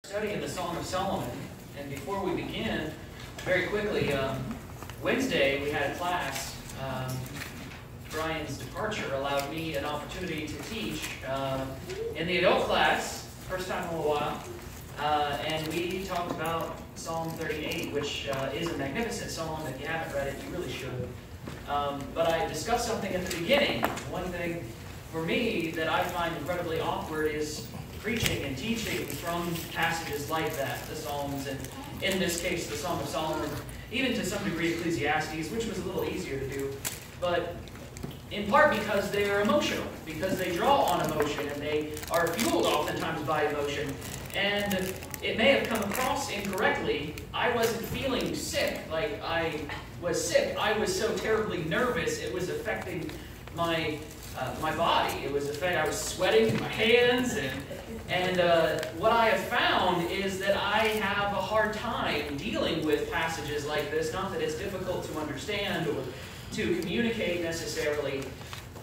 Study in the Song of Solomon, and before we begin, very quickly, Wednesday we had a class. Brian's departure allowed me an opportunity to teach in the adult class, first time in a little while, and we talked about Psalm 38, which is a magnificent psalm. If you haven't read it, you really should. But I discussed something at the beginning. One thing for me that I find incredibly awkward is preaching and teaching from passages like that, the Psalms, and in this case, the Song of Solomon, even to some degree Ecclesiastes, which was a little easier to do, but in part because they are emotional, because they draw on emotion, and they are fueled oftentimes by emotion. And it may have come across incorrectly. I wasn't feeling sick like I was sick. I was so terribly nervous, it was affecting my body. It was I was sweating my hands, and what I have found is that I have a hard time dealing with passages like this. Not that it's difficult to understand or to communicate necessarily,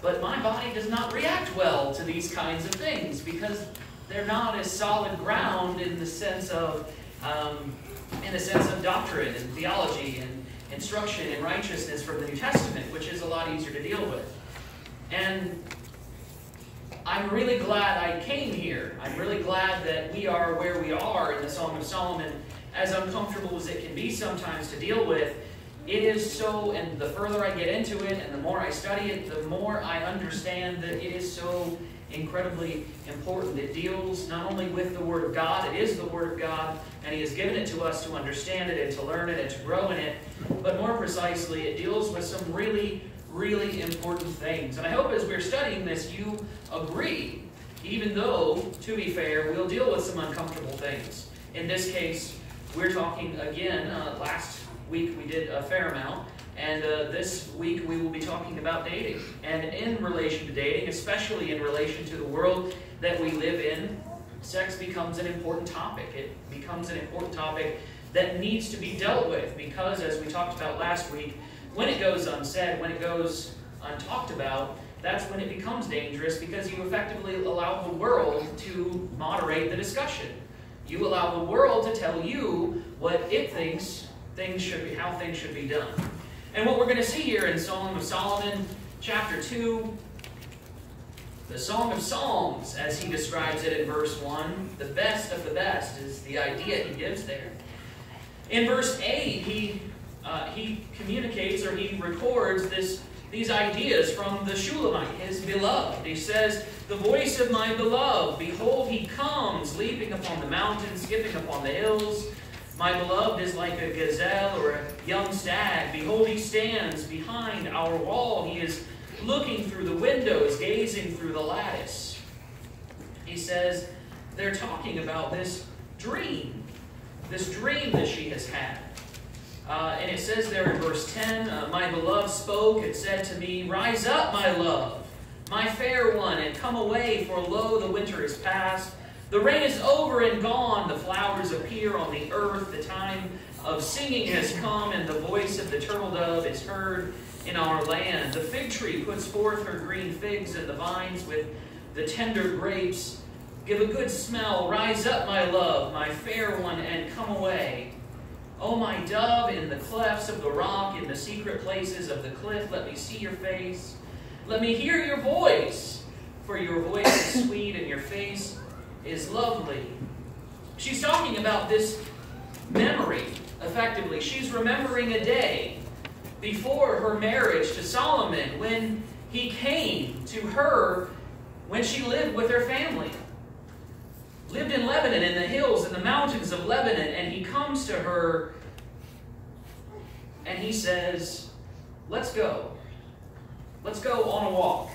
but my body does not react well to these kinds of things because they're not as solid ground in the sense of doctrine and theology and instruction and righteousness from the New Testament, which is a lot easier to deal with. And I'm really glad I came here. I'm really glad that we are where we are in the Song of Solomon, as uncomfortable as it can be sometimes to deal with. It is so, and the further I get into it and the more I study it, the more I understand that it is so incredibly important. It deals not only with the Word of God, it is the Word of God, and He has given it to us to understand it and to learn it and to grow in it, but more precisely, it deals with some really important things. And I hope as we're studying this, you agree, even though, to be fair, we'll deal with some uncomfortable things. In this case, we're talking again, last week we did a fair amount, and this week we will be talking about dating. And in relation to dating, especially in relation to the world that we live in, sex becomes an important topic. It becomes an important topic that needs to be dealt with because, as we talked about last week, when it goes unsaid, when it goes untalked about, that's when it becomes dangerous because you effectively allow the world to moderate the discussion. You allow the world to tell you what it thinks things should be, how things should be done. And what we're going to see here in Song of Solomon, chapter 2, the Song of Psalms, as he describes it in verse 1, the best of the best is the idea he gives there. In verse 8, he communicates, or he records these ideas from the Shulamite, his beloved. He says, "The voice of my beloved, behold, he comes, leaping upon the mountains, skipping upon the hills. My beloved is like a gazelle or a young stag. Behold, he stands behind our wall. He is looking through the windows, gazing through the lattice." He says they're talking about this dream that she has had. And it says there in verse 10, "My beloved spoke and said to me, Rise up, my love, my fair one, and come away, for lo, the winter is past. The rain is over and gone. The flowers appear on the earth. The time of singing has come, and the voice of the turtle dove is heard in our land. The fig tree puts forth her green figs, and the vines with the tender grapes give a good smell. Rise up, my love, my fair one, and come away. O my dove, in the clefts of the rock, in the secret places of the cliff, let me see your face. Let me hear your voice, for your voice is sweet and your face is lovely." She's talking about this memory, effectively. She's remembering a day before her marriage to Solomon when he came to her when she lived with her family. Lived in Lebanon, in the hills, in the mountains of Lebanon, and he comes to her and he says, "Let's go. Let's go on a walk."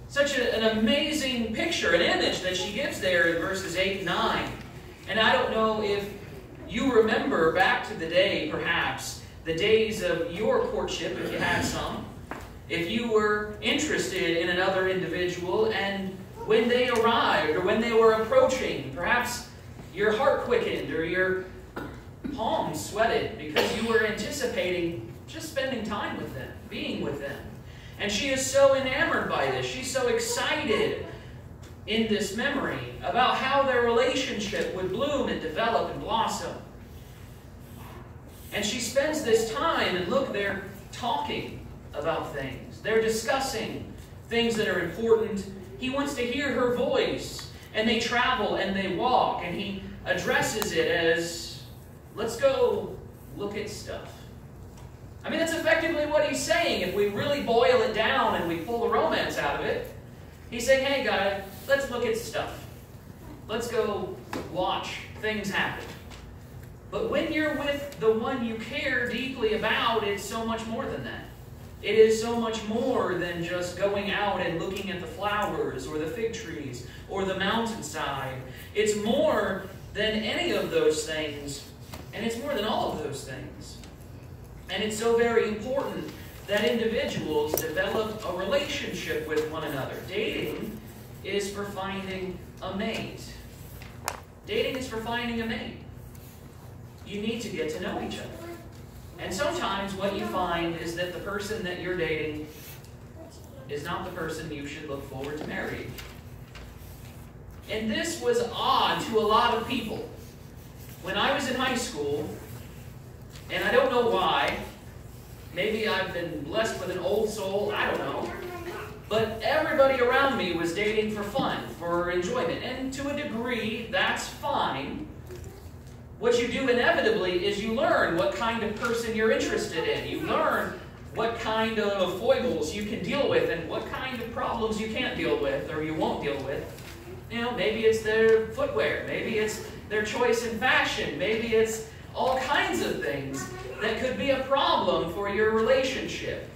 Such an amazing picture, an image that she gives there in verses 8 and 9. And I don't know if you remember back to the day, perhaps, the days of your courtship, if you had some, if you were interested in another individual, and when they arrived or when they were approaching, perhaps your heart quickened or your palms sweated because you were anticipating just spending time with them, being with them. And she is so enamored by this. She's so excited in this memory about how their relationship would bloom and develop and blossom. And she spends this time, and look, they're talking about things. They're discussing things that are important. He wants to hear her voice. And they travel and they walk, and he addresses it as, let's go look at stuff. I mean, that's effectively what he's saying. If we really boil it down and we pull the romance out of it, he's saying, hey guys, let's look at stuff. Let's go watch things happen. But when you're with the one you care deeply about, it's so much more than that. It is so much more than just going out and looking at the flowers or the fig trees or the mountainside. It's more than any of those things, and it's more than all of those things. And it's so very important that individuals develop a relationship with one another. Dating is for finding a mate. Dating is for finding a mate. You need to get to know each other. And sometimes what you find is that the person that you're dating is not the person you should look forward to marrying. And this was odd to a lot of people. When I was in high school, and I don't know why, maybe I've been blessed with an old soul, I don't know, but everybody around me was dating for fun, for enjoyment. And to a degree, that's fine. What you do inevitably is you learn what kind of person you're interested in. You learn what kind of foibles you can deal with and what kind of problems you can't deal with or you won't deal with. You know, maybe it's their footwear. Maybe it's their choice in fashion. Maybe it's all kinds of things that could be a problem for your relationship.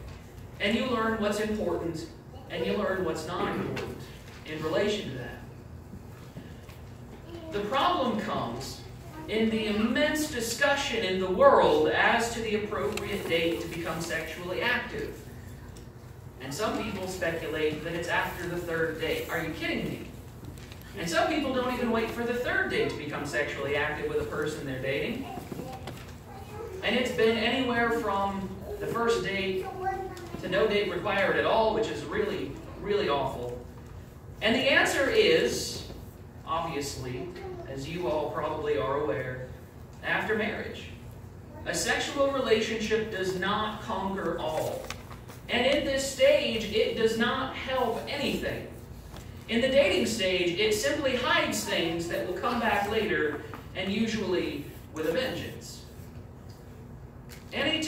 And you learn what's important and you learn what's not important in relation to that. The problem comes in the immense discussion in the world as to the appropriate date to become sexually active. And some people speculate that it's after the third date. Are you kidding me? And some people don't even wait for the third date to become sexually active with a person they're dating. And it's been anywhere from the first date to no date required at all, which is really, really awful. And the answer is, obviously, as you all probably are aware, after marriage. A sexual relationship does not conquer all. And in this stage, it does not help anything. In the dating stage, it simply hides things that will come back later, and usually with a vengeance. Anymore,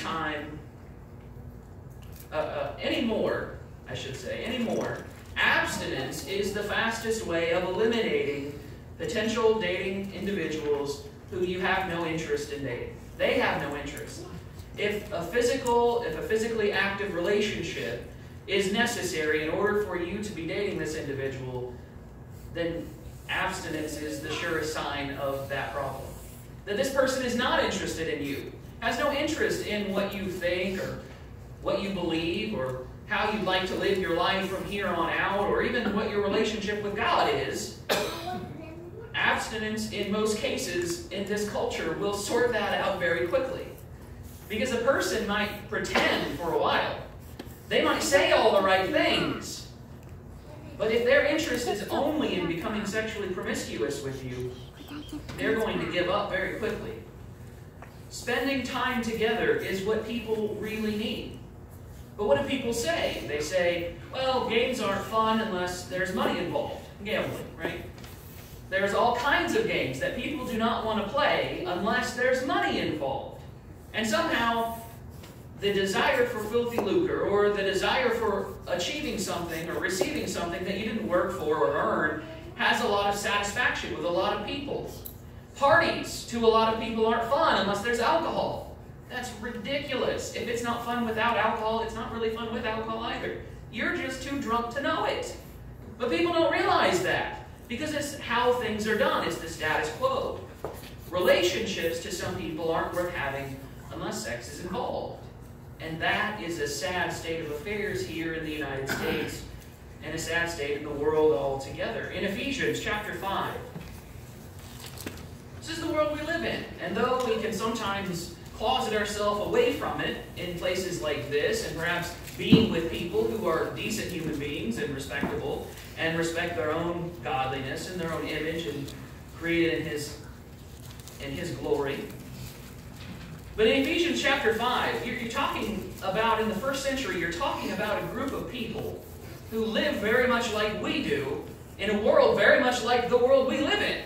abstinence is the fastest way of eliminating potential dating individuals who you have no interest in dating. They have no interest. If a physically active relationship is necessary in order for you to be dating this individual, then abstinence is the surest sign of that problem. That this person is not interested in you, has no interest in what you think or what you believe or how you'd like to live your life from here on out or even what your relationship with God is. Abstinence, in most cases in this culture, will sort that out very quickly. Because a person might pretend for a while. They might say all the right things. But if their interest is only in becoming sexually promiscuous with you, they're going to give up very quickly. Spending time together is what people really need. But what do people say? They say, well, games aren't fun unless there's money involved. Gambling, right? There's all kinds of games that people do not want to play unless there's money involved. And somehow, the desire for filthy lucre or the desire for achieving something or receiving something that you didn't work for or earn has a lot of satisfaction with a lot of people. Parties to a lot of people aren't fun unless there's alcohol. That's ridiculous. If it's not fun without alcohol, it's not really fun with alcohol either. You're just too drunk to know it. But people don't realize that because it's how things are done. It's the status quo. Relationships to some people aren't worth having unless sex is involved. And that is a sad state of affairs here in the United States and a sad state in the world altogether. In Ephesians chapter 5, this is the world we live in. And though we can sometimes closet ourselves away from it in places like this and perhaps being with people who are decent human beings and respectable and respect their own godliness and their own image and created in His glory. But in Ephesians chapter 5, you're talking about, in the first century, you're talking about a group of people who live very much like we do in a world very much like the world we live in.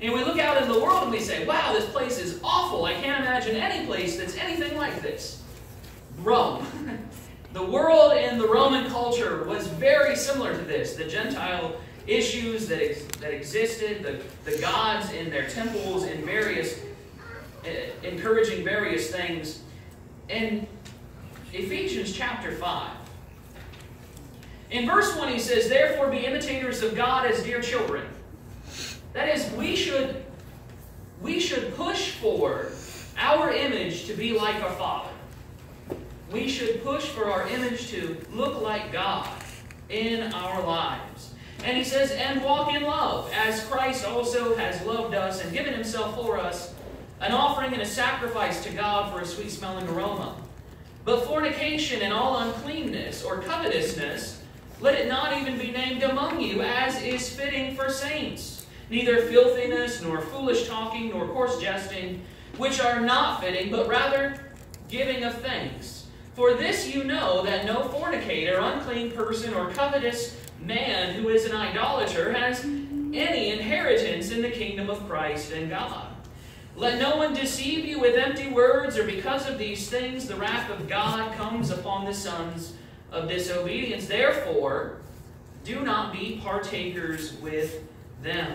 And we look out in the world and we say, wow, this place is awful. I can't imagine any place that's anything like this. Rome. The world in the Roman culture was very similar to this. The Gentile issues that existed, the gods in their temples, in various, encouraging various things. In Ephesians chapter 5, in verse 1 he says, therefore be imitators of God as dear children. That is, we should push for our image to be like our Father. We should push for our image to look like God in our lives. And he says, and walk in love, as Christ also has loved us and given Himself for us, an offering and a sacrifice to God for a sweet-smelling aroma. But fornication and all uncleanness or covetousness, let it not even be named among you, as is fitting for saints. Neither filthiness, nor foolish talking, nor coarse jesting, which are not fitting, but rather giving of thanks. For this you know, that no fornicator, unclean person, or covetous man who is an idolater has any inheritance in the kingdom of Christ and God. Let no one deceive you with empty words, or because of these things the wrath of God comes upon the sons of disobedience. Therefore, do not be partakers with them.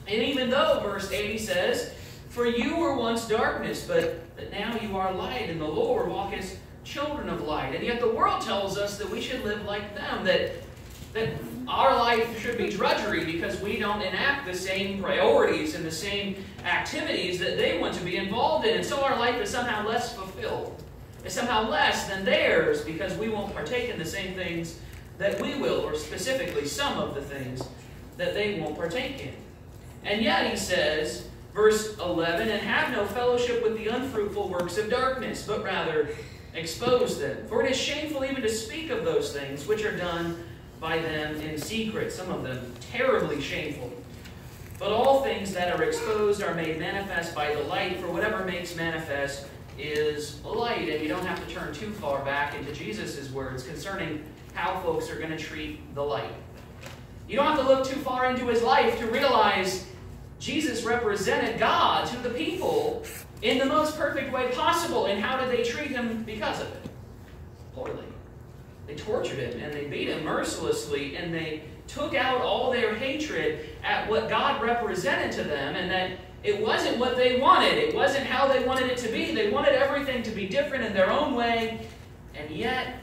And even though, verse 80 says, for you were once darkness, but now you are light in the Lord, walk as children of light. And yet the world tells us that we should live like them, that our life should be drudgery because we don't enact the same priorities and the same activities that they want to be involved in. And so our life is somehow less fulfilled. It's somehow less than theirs because we won't partake in the same things that we will, or specifically some of the things that they won't partake in. And yet he says, verse 11, and have no fellowship with the unfruitful works of darkness, but rather expose them. For it is shameful even to speak of those things which are done by them in secret, some of them terribly shameful. But all things that are exposed are made manifest by the light, for whatever makes manifest is light. And you don't have to turn too far back into Jesus' words concerning how folks are going to treat the light. You don't have to look too far into His life to realize Jesus represented God to the people in the most perfect way possible. And how did they treat Him because of it? Poorly. They tortured Him, and they beat Him mercilessly, and they took out all their hatred at what God represented to them, and that it wasn't what they wanted. It wasn't how they wanted it to be. They wanted everything to be different in their own way, and yet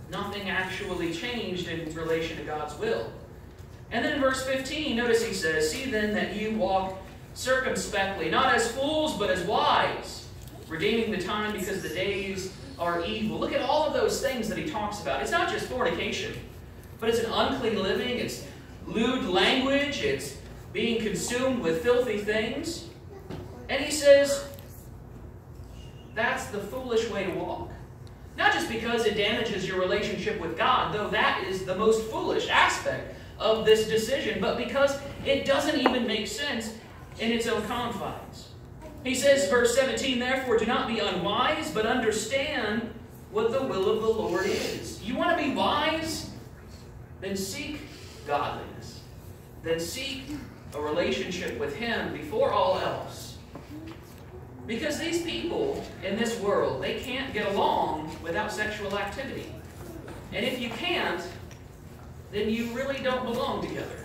nothing actually changed in relation to God's will. And then in verse 15, notice he says, see then that you walk circumspectly, not as fools, but as wise, redeeming the time because the days are evil. Look at all of those things that he talks about. It's not just fornication, but it's an unclean living, it's lewd language, it's being consumed with filthy things. And he says, that's the foolish way to walk. Not just because it damages your relationship with God, though that is the most foolish aspect of this decision, but because it doesn't even make sense in its own confines. He says, verse 17, therefore do not be unwise, but understand what the will of the Lord is. You want to be wise? Then seek godliness. Then seek a relationship with Him before all else. Because these people in this world, they can't get along without sexual activity. And if you can't, then you really don't belong together.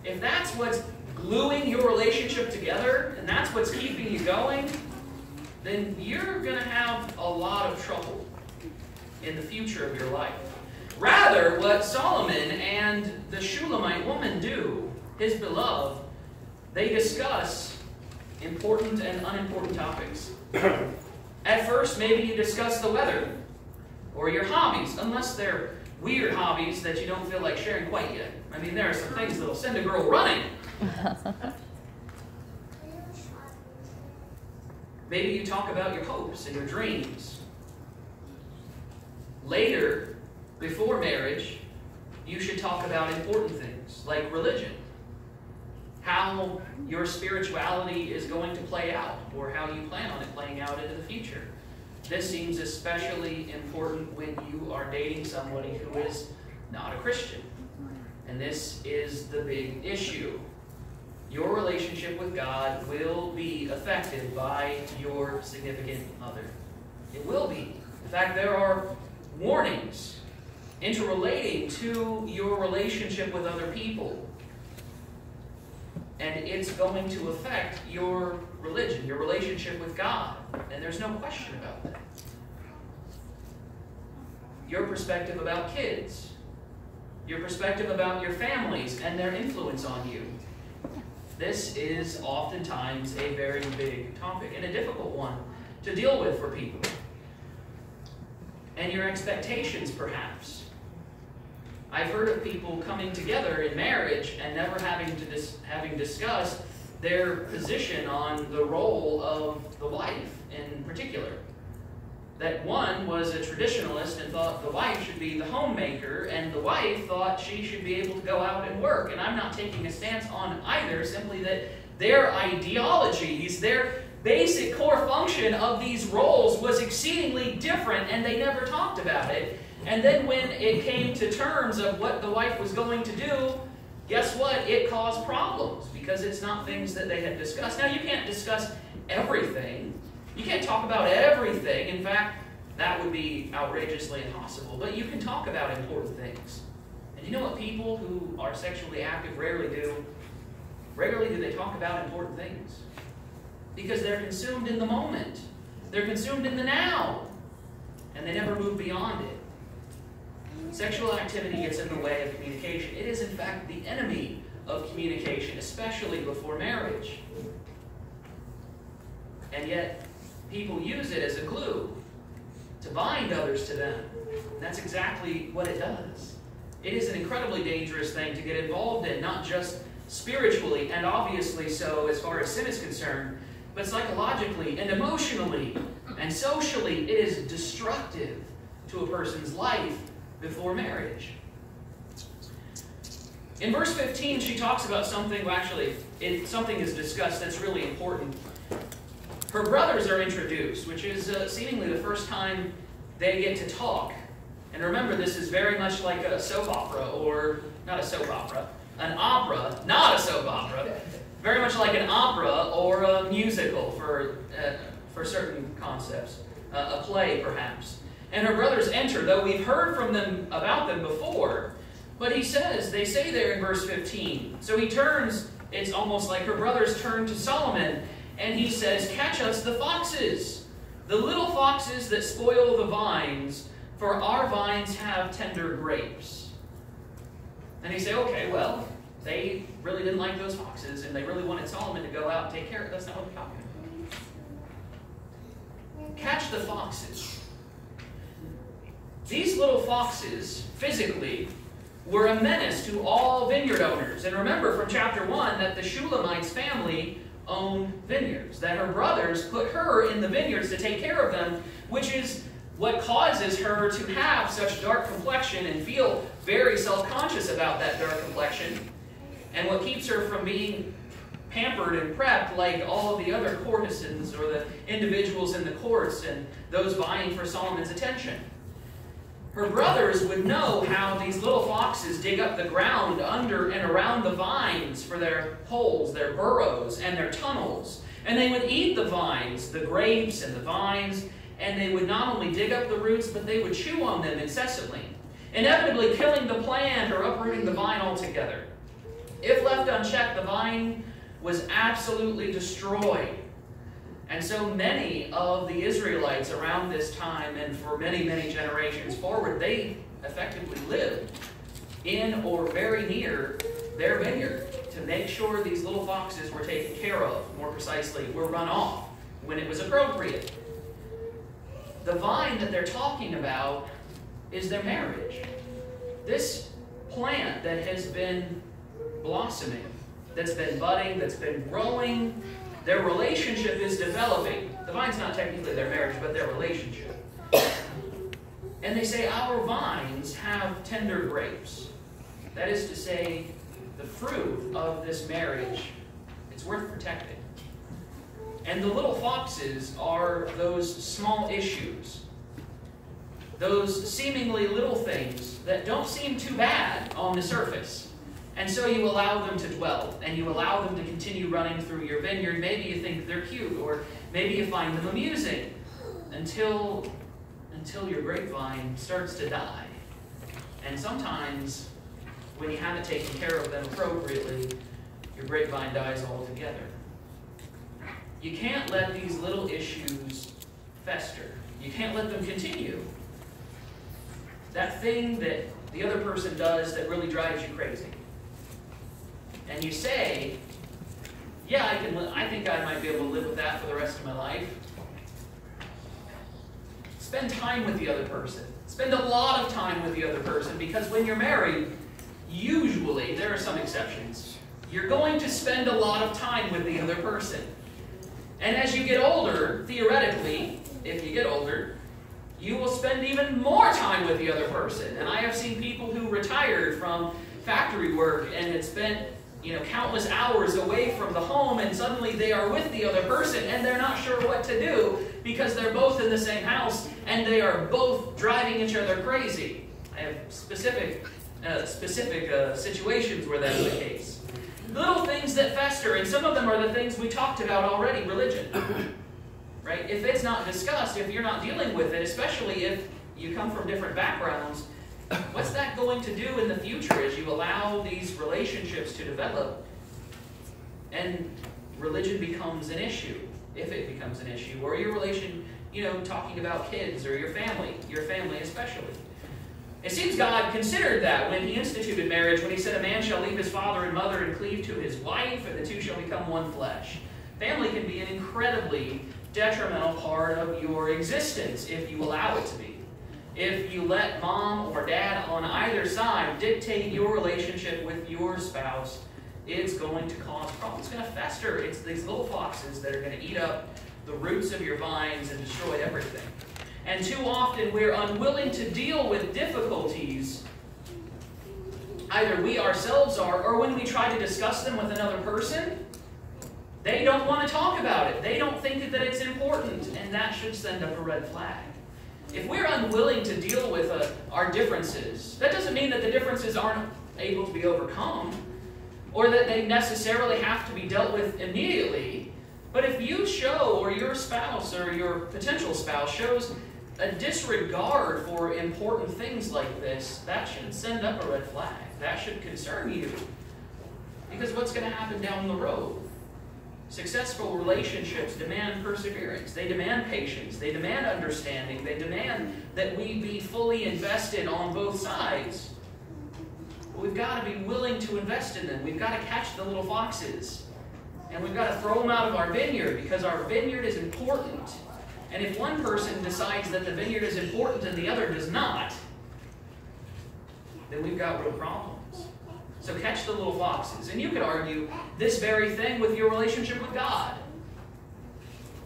If that's what's gluing your relationship together, and that's what's keeping you going, then you're going to have a lot of trouble in the future of your life. Rather, what Solomon and the Shulamite woman do, his beloved, they discuss important and unimportant topics. At first, maybe you discuss the weather or your hobbies, unless they're weird hobbies that you don't feel like sharing quite yet. I mean, there are some things that'll send a girl running. Maybe you talk about your hopes and your dreams. Later, before marriage, you should talk about important things like religion, how your spirituality is going to play out, or how you plan on it playing out into the future. This seems especially important when you are dating somebody who is not a Christian. And this is the big issue. Your relationship with God will be affected by your significant other. It will be. In fact, there are warnings interrelating to your relationship with other people. And it's going to affect your religion, your relationship with God. And there's no question about that. Your perspective about kids, your perspective about your families and their influence on you. This is oftentimes a very big topic and a difficult one to deal with for people. And your expectations, perhaps. I've heard of people coming together in marriage and never having discussed their position on the role of the wife in particular. That one was a traditionalist and thought the wife should be the homemaker, and the wife thought she should be able to go out and work. And I'm not taking a stance on either, simply that their ideologies, their basic core function of these roles was exceedingly different, and they never talked about it. And then when it came to terms of what the wife was going to do, guess what? It caused problems because it's not things that they had discussed. Now, you can't discuss everything. You can't talk about everything. In fact, that would be outrageously impossible. But you can talk about important things. And you know what people who are sexually active rarely do? Rarely do they talk about important things. Because they're consumed in the moment. They're consumed in the now. And they never move beyond it. Sexual activity gets in the way of communication. It is, in fact, the enemy of communication, especially before marriage. And yet, people use it as a glue to bind others to them. And that's exactly what it does. It is an incredibly dangerous thing to get involved in, not just spiritually, and obviously so as far as sin is concerned, but psychologically and emotionally and socially. It is destructive to a person's life before marriage. In verse 15, she talks about something, well, actually, something is discussed that's really important. Her brothers are introduced, which is seemingly the first time they get to talk. And remember, this is very much like a soap opera, or not a soap opera, an opera, not a soap opera. Very much like an opera or a musical for certain concepts, a play perhaps. And her brothers enter, though we've heard from them about them before. But they say there in verse 15. So he turns, it's almost like her brothers turn to Solomon, and he says, "Catch us the foxes, the little foxes that spoil the vines, for our vines have tender grapes." And he say, okay, well, they really didn't like those foxes, and they really wanted Solomon to go out and take care of it. That's not what we're talking about. Catch the foxes. These little foxes, physically, were a menace to all vineyard owners. And remember from chapter 1 that the Shulamites family owned vineyards, that her brothers put her in the vineyards to take care of them, which is what causes her to have such dark complexion and feel very self-conscious about that dark complexion, and what keeps her from being pampered and prepped like all of the other courtesans or the individuals in the courts and those vying for Solomon's attention. Her brothers would know how these little foxes dig up the ground under and around the vines for their holes, their burrows, and their tunnels. And they would eat the vines, the grapes and the vines, and they would not only dig up the roots, but they would chew on them incessantly, inevitably killing the plant or uprooting the vine altogether. If left unchecked, the vine was absolutely destroyed. And so many of the Israelites around this time, and for many, many generations forward, they effectively lived in or very near their vineyard to make sure these little foxes were taken care of, more precisely, were run off when it was appropriate. The vine that they're talking about is their marriage. This plant that has been blossoming, that's been budding, that's been growing, their relationship is developing. The vine's not technically their marriage, but their relationship. And they say, our vines have tender grapes. That is to say, the fruit of this marriage, it's worth protecting. And the little foxes are those small issues, those seemingly little things that don't seem too bad on the surface. And so you allow them to dwell, and you allow them to continue running through your vineyard. Maybe you think they're cute, or maybe you find them amusing, until your grapevine starts to die. And sometimes, when you haven't taken care of them appropriately, your grapevine dies altogether. You can't let these little issues fester. You can't let them continue. That thing that the other person does that really drives you crazy. And you say, yeah, I think I might be able to live with that for the rest of my life. Spend time with the other person. Spend a lot of time with the other person, because when you're married, usually, there are some exceptions, you're going to spend a lot of time with the other person. And as you get older, theoretically, if you get older, you will spend even more time with the other person. And I have seen people who retired from factory work and had spent countless hours away from the home, and suddenly they are with the other person and they're not sure what to do because they're both in the same house and they are both driving each other crazy. I have specific situations where that's the case. Little things that fester, and some of them are the things we talked about already, religion. Right? If it's not discussed, if you're not dealing with it, especially if you come from different backgrounds, what's that going to do in the future as you allow these relationships to develop and religion becomes an issue, if it becomes an issue, or your relation, talking about kids or your family especially. It seems God considered that when He instituted marriage, when He said, a man shall leave his father and mother and cleave to his wife, and the two shall become one flesh. Family can be an incredibly detrimental part of your existence if you allow it to be. If you let mom or dad on either side dictate your relationship with your spouse, it's going to cause problems. It's going to fester. It's these little foxes that are going to eat up the roots of your vines and destroy everything. And too often we're unwilling to deal with difficulties. Either we ourselves are, or when we try to discuss them with another person, they don't want to talk about it. They don't think that it's important, and that should send up a red flag. If we're unwilling to deal with our differences, that doesn't mean that the differences aren't able to be overcome, or that they necessarily have to be dealt with immediately. But if you show, or your spouse or your potential spouse shows a disregard for important things like this, that should send up a red flag. That should concern you. Because what's going to happen down the road? Successful relationships demand perseverance. They demand patience. They demand understanding. They demand that we be fully invested on both sides. But we've got to be willing to invest in them. We've got to catch the little foxes. And we've got to throw them out of our vineyard, because our vineyard is important. And if one person decides that the vineyard is important and the other does not, then we've got real problems. So catch the little foxes. And you could argue this very thing with your relationship with God.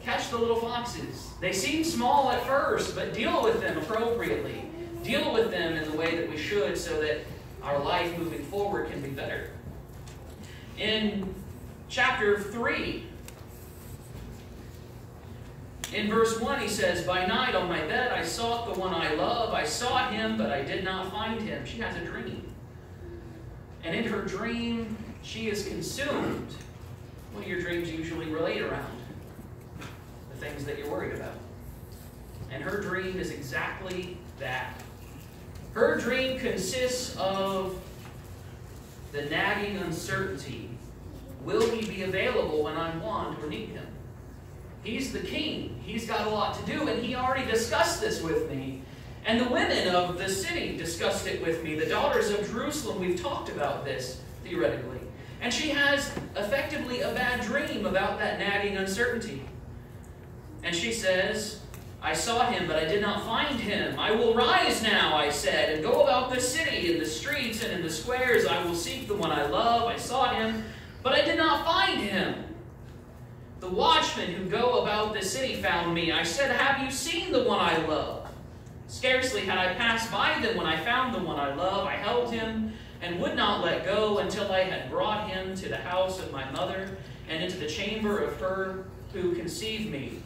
Catch the little foxes. They seem small at first, but deal with them appropriately. Deal with them in the way that we should, so that our life moving forward can be better. In chapter 3, in verse 1, he says, by night on my bed I sought the one I love. I sought him, but I did not find him. She has a dream. And in her dream, she is consumed. What do your dreams usually relate around? The things that you're worried about. And her dream is exactly that. Her dream consists of the nagging uncertainty. Will he be available when I want or need him? He's the king. He's got a lot to do, and he already discussed this with me. And the women of the city discussed it with me. The daughters of Jerusalem, we've talked about this, theoretically. And she has effectively a bad dream about that nagging uncertainty. And she says, I sought him, but I did not find him. I will rise now, I said, and go about the city, in the streets and in the squares. I will seek the one I love. I sought him, but I did not find him. The watchmen who go about the city found me. I said, have you seen the one I love? Scarcely had I passed by them when I found the one I love. I held him and would not let go until I had brought him to the house of my mother and into the chamber of her who conceived me.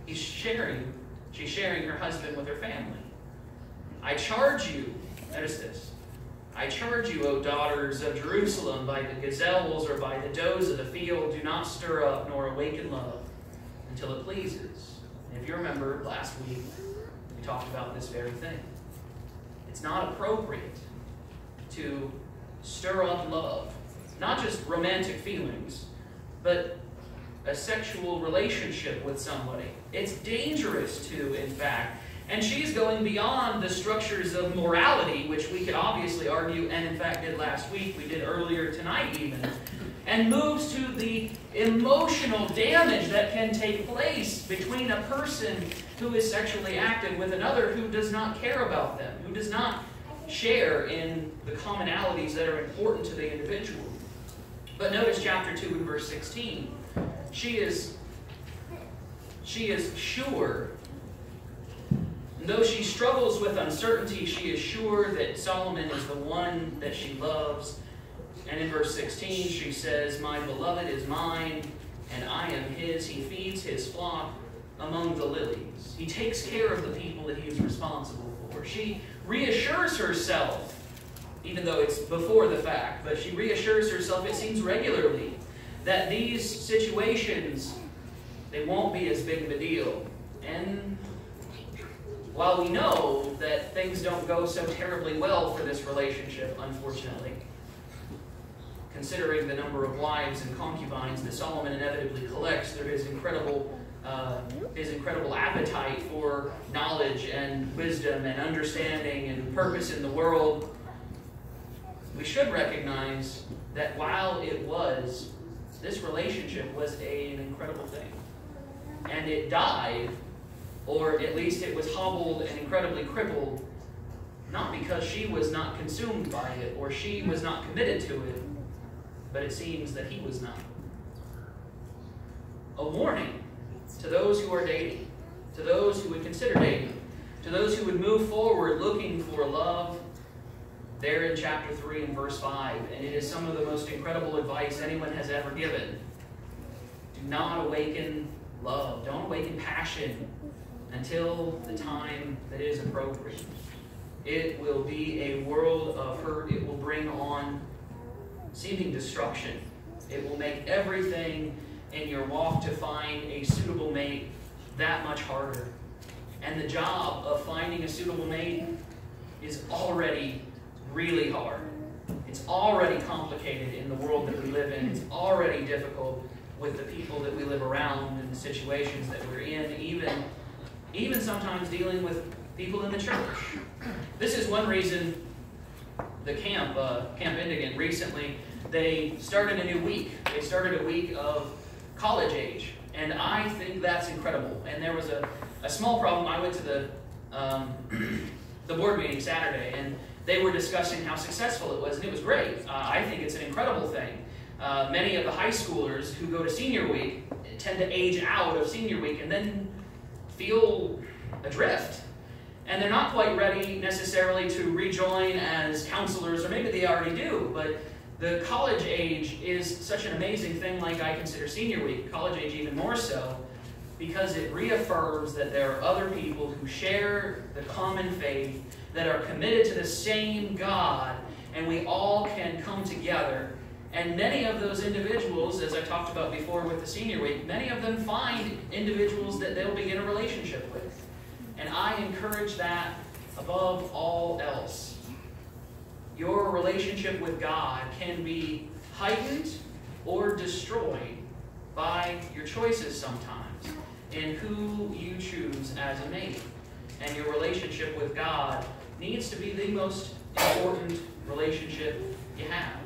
She's sharing her husband with her family. I charge you, notice this, I charge you, O daughters of Jerusalem, by the gazelles or by the does of the field, do not stir up nor awaken love until it pleases. And if you remember last week, we talked about this very thing. It's not appropriate to stir up love, not just romantic feelings, but a sexual relationship with somebody. It's dangerous to, in fact. And she's going beyond the structures of morality, which we could obviously argue, and in fact did last week, we did earlier tonight even, and moves to the emotional damage that can take place between a person who is sexually active with another who does not care about them, who does not share in the commonalities that are important to the individual. But notice chapter 2 and verse 16. She is sure. Though she struggles with uncertainty, she is sure that Solomon is the one that she loves. And in verse 16, she says, my beloved is mine, and I am his. He feeds his flock among the lilies. He takes care of the people that he is responsible for. She reassures herself, even though it's before the fact, but she reassures herself, it seems regularly, that these situations, they won't be as big of a deal. And while we know that things don't go so terribly well for this relationship, unfortunately, considering the number of wives and concubines that Solomon inevitably collects through his incredible appetite for knowledge and wisdom and understanding and purpose in the world, we should recognize that while this relationship was an incredible thing, and it died, or at least it was hobbled and incredibly crippled, not because she was not consumed by it or she was not committed to it, but it seems that he was not. A warning to those who are dating, to those who would consider dating, to those who would move forward looking for love, there in chapter 3 and verse 5, and it is some of the most incredible advice anyone has ever given. Do not awaken love. Don't awaken passion until the time that is appropriate. It will be a world of hurt. It will bring on seeming destruction. It will make everything in your walk to find a suitable mate that much harder. And the job of finding a suitable mate is already really hard. It's already complicated in the world that we live in. It's already difficult with the people that we live around and the situations that we're in, even sometimes dealing with people in the church. This is one reason the Camp Indigan recently, they started a new week. They started a week of college age, and I think that's incredible. And there was a small problem. I went to the board meeting Saturday, and they were discussing how successful it was, and it was great. I think it's an incredible thing. Many of the high schoolers who go to senior week tend to age out of senior week and then feel adrift. And they're not quite ready necessarily to rejoin as counselors, or maybe they already do, but the college age is such an amazing thing, like I consider senior week, college age even more so, because it reaffirms that there are other people who share the common faith, that are committed to the same God, and we all can come together. And many of those individuals, as I talked about before with the senior week, many of them find individuals that they'll begin a relationship with. And I encourage that above all else. Your relationship with God can be heightened or destroyed by your choices sometimes in who you choose as a mate. And your relationship with God needs to be the most important relationship you have.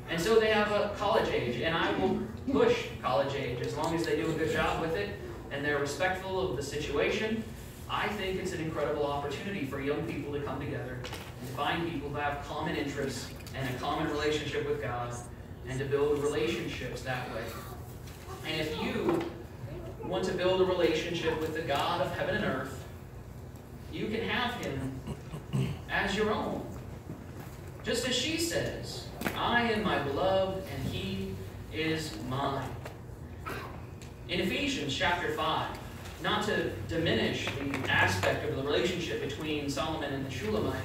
And so they have a college age, and I will push college age as long as they do a good job with it and they're respectful of the situation. I think it's an incredible opportunity for young people to come together and find people who have common interests and a common relationship with God, and to build relationships that way. And if you want to build a relationship with the God of heaven and earth, you can have him as your own. Just as she says, I am my beloved, and he is mine. In Ephesians chapter 5, not to diminish the aspect of the relationship between Solomon and the Shulamite,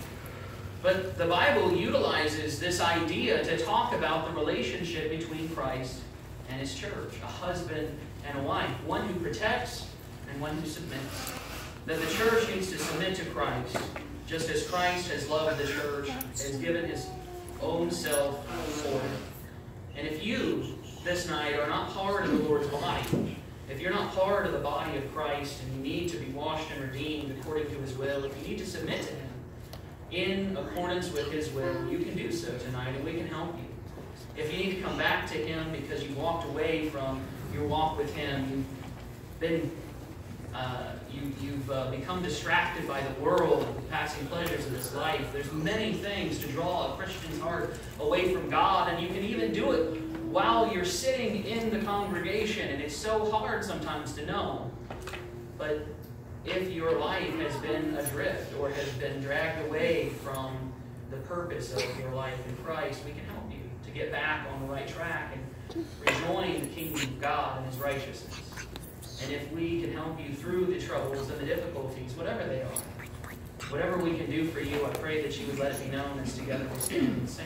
but the Bible utilizes this idea to talk about the relationship between Christ and his church, a husband and a wife, one who protects and one who submits. That the church needs to submit to Christ, just as Christ has loved the church, has given his own self for it. And if you, this night, are not part of the Lord's body, if you're not part of the body of Christ and you need to be washed and redeemed according to his will, if you need to submit to him in accordance with his will, you can do so tonight, and we can help you. If you need to come back to him because you walked away from your walk with him, you've become distracted by the world and the passing pleasures of this life. There's many things to draw a Christian's heart away from God, and you can even do it while you're sitting in the congregation, and it's so hard sometimes to know. But if your life has been adrift or has been dragged away from the purpose of your life in Christ, we can help you to get back on the right track and rejoin the kingdom of God and his righteousness. And if we can help you through the troubles and the difficulties, whatever they are, whatever we can do for you, I pray that you would let it be known as together we stand and sing.